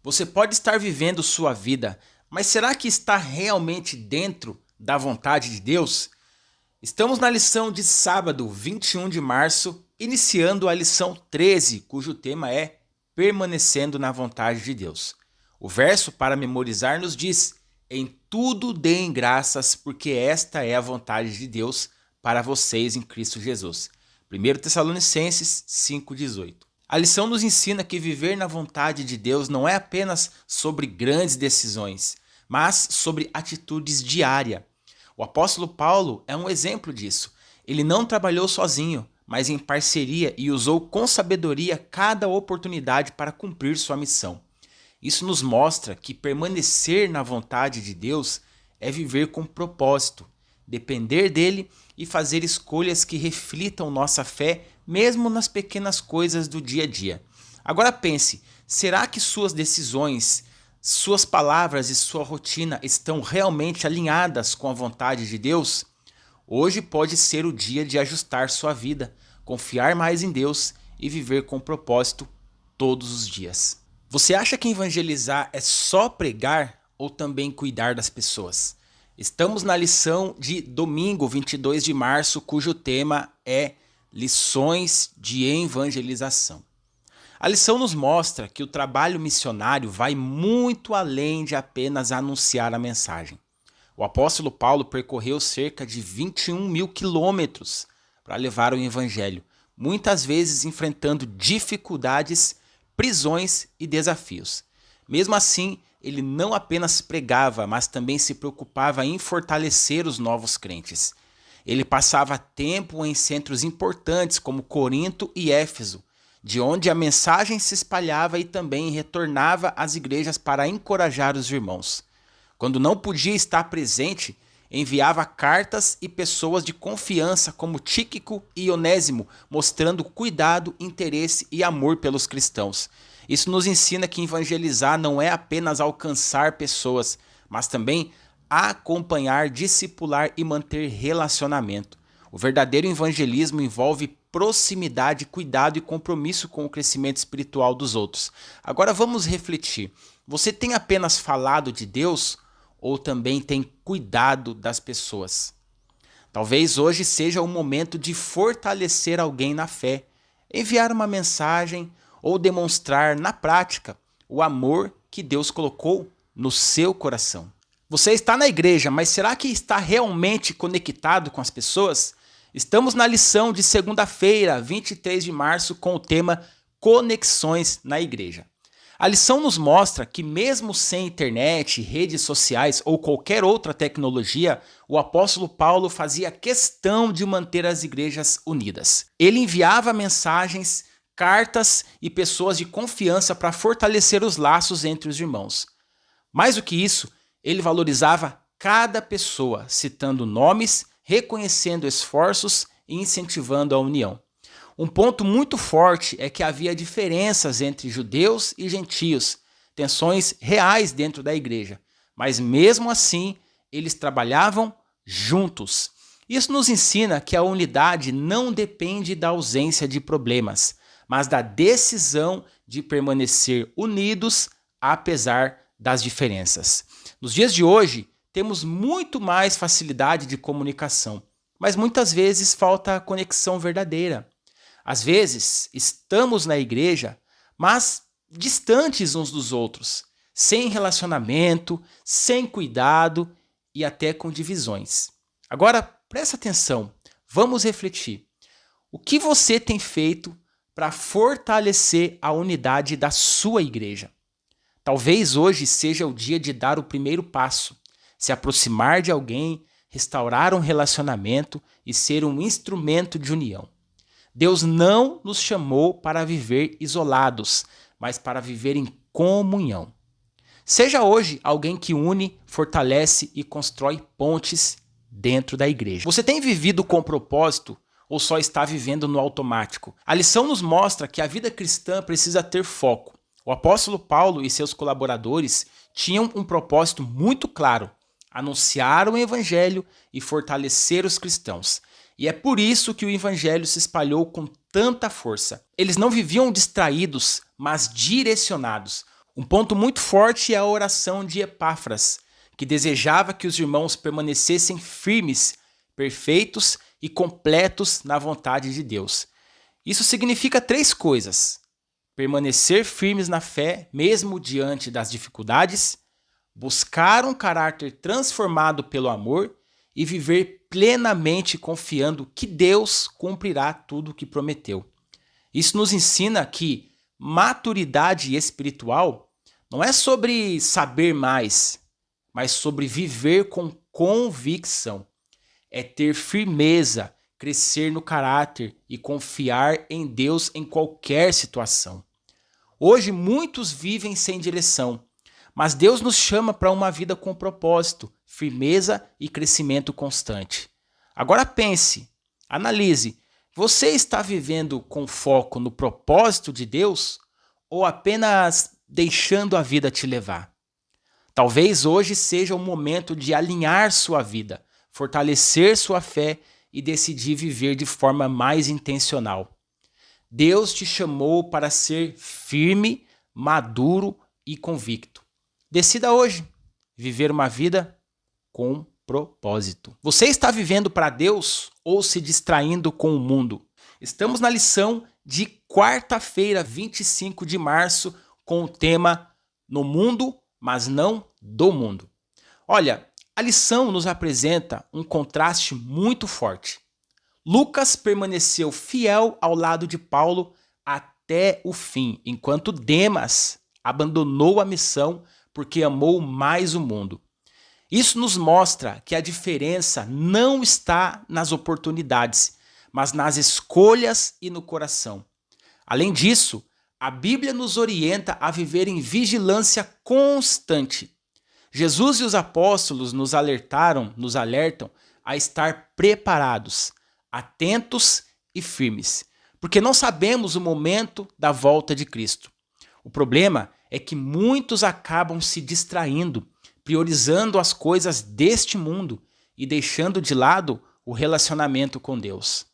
Você pode estar vivendo sua vida, mas será que está realmente dentro da vontade de Deus? Estamos na lição de sábado, 21 de março, iniciando a lição 13, cujo tema é Permanecendo na vontade de Deus. O verso para memorizar nos diz: em tudo deem graças, porque esta é a vontade de Deus para vocês em Cristo Jesus. 1 Tessalonicenses 5,18. A lição nos ensina que viver na vontade de Deus não é apenas sobre grandes decisões, mas sobre atitudes diárias. O apóstolo Paulo é um exemplo disso. Ele não trabalhou sozinho, mas em parceria e usou com sabedoria cada oportunidade para cumprir sua missão. Isso nos mostra que permanecer na vontade de Deus é viver com propósito, depender dele e fazer escolhas que reflitam nossa fé, mesmo nas pequenas coisas do dia a dia. Agora pense, será que suas decisões, suas palavras e sua rotina estão realmente alinhadas com a vontade de Deus? Hoje pode ser o dia de ajustar sua vida, confiar mais em Deus e viver com propósito todos os dias. Você acha que evangelizar é só pregar ou também cuidar das pessoas? Estamos na lição de domingo, 22 de março, cujo tema é Lições de Evangelização. A lição nos mostra que o trabalho missionário vai muito além de apenas anunciar a mensagem. O apóstolo Paulo percorreu cerca de 21 mil quilômetros para levar o evangelho, muitas vezes enfrentando dificuldades, prisões e desafios. Mesmo assim, ele não apenas pregava, mas também se preocupava em fortalecer os novos crentes. Ele passava tempo em centros importantes como Corinto e Éfeso, de onde a mensagem se espalhava e também retornava às igrejas para encorajar os irmãos. Quando não podia estar presente, enviava cartas e pessoas de confiança como Tíquico e Onésimo, mostrando cuidado, interesse e amor pelos cristãos. Isso nos ensina que evangelizar não é apenas alcançar pessoas, mas também acompanhar, discipular e manter relacionamento. O verdadeiro evangelismo envolve proximidade, cuidado e compromisso com o crescimento espiritual dos outros. Agora vamos refletir. Você tem apenas falado de Deus ou também tem cuidado das pessoas? Talvez hoje seja o momento de fortalecer alguém na fé, enviar uma mensagem ou demonstrar na prática o amor que Deus colocou no seu coração. Você está na igreja, mas será que está realmente conectado com as pessoas? Estamos na lição de segunda-feira, 23 de março, com o tema Conexões na Igreja. A lição nos mostra que mesmo sem internet, redes sociais ou qualquer outra tecnologia, o apóstolo Paulo fazia questão de manter as igrejas unidas. Ele enviava mensagens, cartas e pessoas de confiança para fortalecer os laços entre os irmãos. Mais do que isso, ele valorizava cada pessoa, citando nomes, reconhecendo esforços e incentivando a união. Um ponto muito forte é que havia diferenças entre judeus e gentios, tensões reais dentro da igreja, mas mesmo assim eles trabalhavam juntos. Isso nos ensina que a unidade não depende da ausência de problemas, mas da decisão de permanecer unidos apesar das diferenças. Nos dias de hoje, temos muito mais facilidade de comunicação, mas muitas vezes falta a conexão verdadeira. Às vezes, estamos na igreja, mas distantes uns dos outros, sem relacionamento, sem cuidado e até com divisões. Agora, presta atenção, vamos refletir. O que você tem feito para fortalecer a unidade da sua igreja? Talvez hoje seja o dia de dar o primeiro passo, se aproximar de alguém, restaurar um relacionamento e ser um instrumento de união. Deus não nos chamou para viver isolados, mas para viver em comunhão. Seja hoje alguém que une, fortalece e constrói pontes dentro da igreja. Você tem vivido com propósito ou só está vivendo no automático? A lição nos mostra que a vida cristã precisa ter foco. O apóstolo Paulo e seus colaboradores tinham um propósito muito claro: anunciar o evangelho e fortalecer os cristãos. E é por isso que o evangelho se espalhou com tanta força. Eles não viviam distraídos, mas direcionados. Um ponto muito forte é a oração de Epáfras, que desejava que os irmãos permanecessem firmes, perfeitos e completos na vontade de Deus. Isso significa 3 coisas: permanecer firmes na fé, mesmo diante das dificuldades, buscar um caráter transformado pelo amor e viver plenamente confiando que Deus cumprirá tudo o que prometeu. Isso nos ensina que maturidade espiritual não é sobre saber mais, mas sobre viver com convicção. É ter firmeza, crescer no caráter e confiar em Deus em qualquer situação. Hoje muitos vivem sem direção, mas Deus nos chama para uma vida com propósito, firmeza e crescimento constante. Agora pense, analise, você está vivendo com foco no propósito de Deus ou apenas deixando a vida te levar? Talvez hoje seja o momento de alinhar sua vida, fortalecer sua fé e decidir viver de forma mais intencional. Deus te chamou para ser firme, maduro e convicto. Decida hoje viver uma vida com propósito. Você está vivendo para Deus ou se distraindo com o mundo? Estamos na lição de quarta-feira, 25 de março, com o tema No Mundo, mas não do mundo. Olha, a lição nos apresenta um contraste muito forte. Lucas permaneceu fiel ao lado de Paulo até o fim, enquanto Demas abandonou a missão porque amou mais o mundo. Isso nos mostra que a diferença não está nas oportunidades, mas nas escolhas e no coração. Além disso, a Bíblia nos orienta a viver em vigilância constante. Jesus e os apóstolos nos alertam a estar preparados, atentos e firmes, porque não sabemos o momento da volta de Cristo. O problema é que muitos acabam se distraindo, priorizando as coisas deste mundo e deixando de lado o relacionamento com Deus.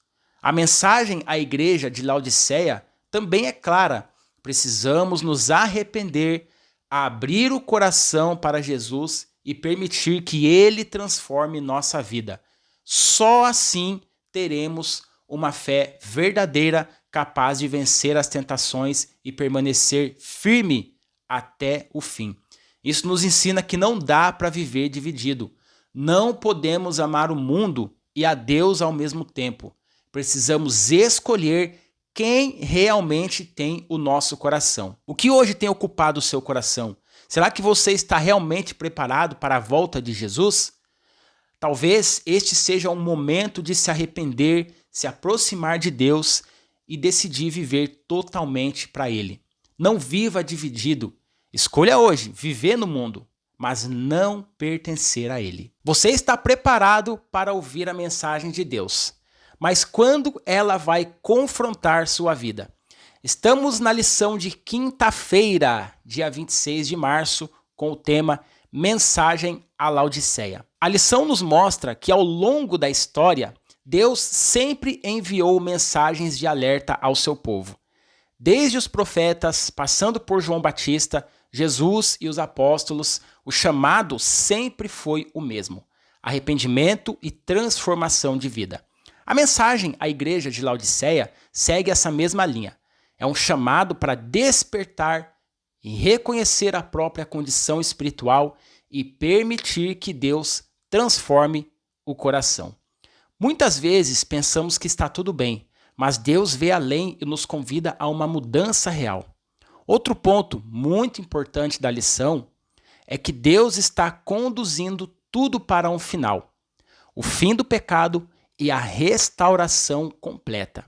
A mensagem à igreja de Laodiceia também é clara. Precisamos nos arrepender, abrir o coração para Jesus e permitir que Ele transforme nossa vida. Só assim teremos uma fé verdadeira, capaz de vencer as tentações e permanecer firme até o fim. Isso nos ensina que não dá para viver dividido. Não podemos amar o mundo e a Deus ao mesmo tempo. Precisamos escolher quem realmente tem o nosso coração. O que hoje tem ocupado o seu coração? Será que você está realmente preparado para a volta de Jesus? Talvez este seja um momento de se arrepender, se aproximar de Deus e decidir viver totalmente para Ele. Não viva dividido. Escolha hoje viver no mundo, mas não pertencer a Ele. Você está preparado para ouvir a mensagem de Deus, mas quando ela vai confrontar sua vida? Estamos na lição de quinta-feira, dia 26 de março, com o tema Mensagem à Laodiceia. A lição nos mostra que ao longo da história, Deus sempre enviou mensagens de alerta ao seu povo. Desde os profetas, passando por João Batista, Jesus e os apóstolos, o chamado sempre foi o mesmo: arrependimento e transformação de vida. A mensagem à igreja de Laodiceia segue essa mesma linha. É um chamado para despertar e reconhecer a própria condição espiritual e permitir que Deus transforme o coração. Muitas vezes pensamos que está tudo bem, mas Deus vê além e nos convida a uma mudança real. Outro ponto muito importante da lição é que Deus está conduzindo tudo para um final: o fim do pecado e a restauração completa.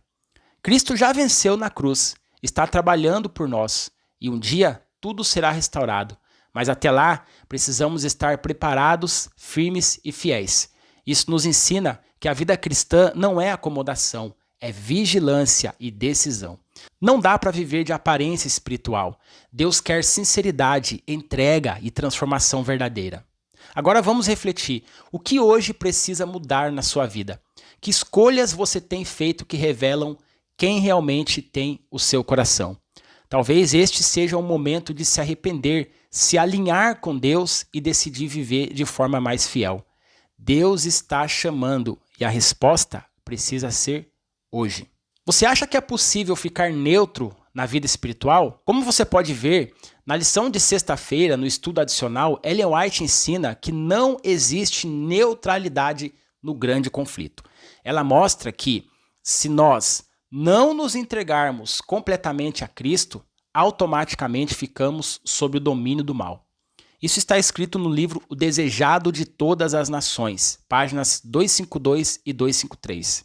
Cristo já venceu na cruz, está trabalhando por nós e um dia tudo será restaurado. Mas até lá, precisamos estar preparados, firmes e fiéis. Isso nos ensina que a vida cristã não é acomodação, é vigilância e decisão. Não dá para viver de aparência espiritual. Deus quer sinceridade, entrega e transformação verdadeira. Agora vamos refletir. O que hoje precisa mudar na sua vida? Que escolhas você tem feito que revelam quem realmente tem o seu coração? Talvez este seja o momento de se arrepender, se alinhar com Deus e decidir viver de forma mais fiel. Deus está chamando e a resposta precisa ser hoje. Você acha que é possível ficar neutro na vida espiritual? Como você pode ver, na lição de sexta-feira, no estudo adicional, Ellen White ensina que não existe neutralidade no grande conflito. Ela mostra que, se nós não nos entregarmos completamente a Cristo, automaticamente ficamos sob o domínio do mal. Isso está escrito no livro O Desejado de Todas as Nações, páginas 252 e 253.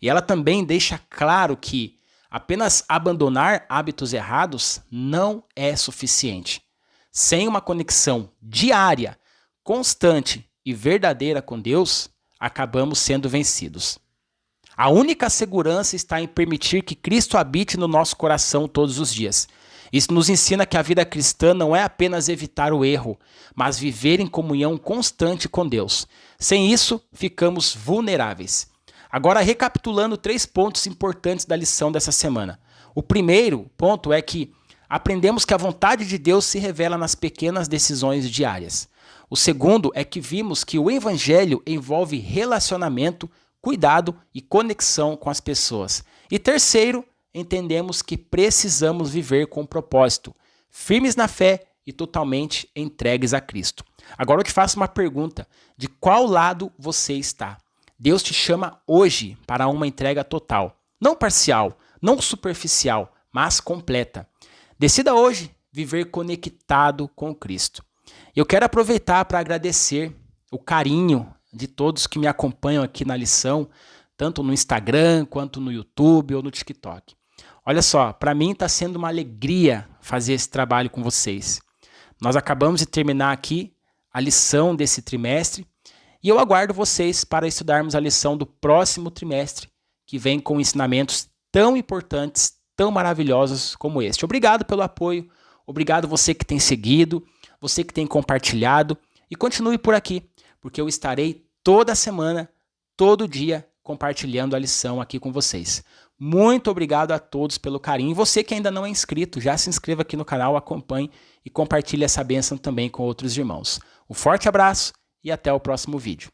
E ela também deixa claro que apenas abandonar hábitos errados não é suficiente. Sem uma conexão diária, constante e verdadeira com Deus, acabamos sendo vencidos. A única segurança está em permitir que Cristo habite no nosso coração todos os dias. Isso nos ensina que a vida cristã não é apenas evitar o erro, mas viver em comunhão constante com Deus. Sem isso, ficamos vulneráveis. Agora, recapitulando 3 pontos importantes da lição dessa semana. O primeiro ponto é que aprendemos que a vontade de Deus se revela nas pequenas decisões diárias. O segundo é que vimos que o evangelho envolve relacionamento, cuidado e conexão com as pessoas. E terceiro, entendemos que precisamos viver com propósito, firmes na fé e totalmente entregues a Cristo. Agora eu te faço uma pergunta: de qual lado você está? Deus te chama hoje para uma entrega total, não parcial, não superficial, mas completa. Decida hoje viver conectado com Cristo. Eu quero aproveitar para agradecer o carinho de todos que me acompanham aqui na lição, tanto no Instagram, quanto no YouTube ou no TikTok. Olha só, para mim está sendo uma alegria fazer esse trabalho com vocês. Nós acabamos de terminar aqui a lição desse trimestre e eu aguardo vocês para estudarmos a lição do próximo trimestre, que vem com ensinamentos tão importantes, tão maravilhosos como este. Obrigado pelo apoio, obrigado você que tem seguido, você que tem compartilhado, e continue por aqui, porque eu estarei toda semana, todo dia, compartilhando a lição aqui com vocês. Muito obrigado a todos pelo carinho. E você que ainda não é inscrito, já se inscreva aqui no canal, acompanhe e compartilhe essa bênção também com outros irmãos. Um forte abraço e até o próximo vídeo.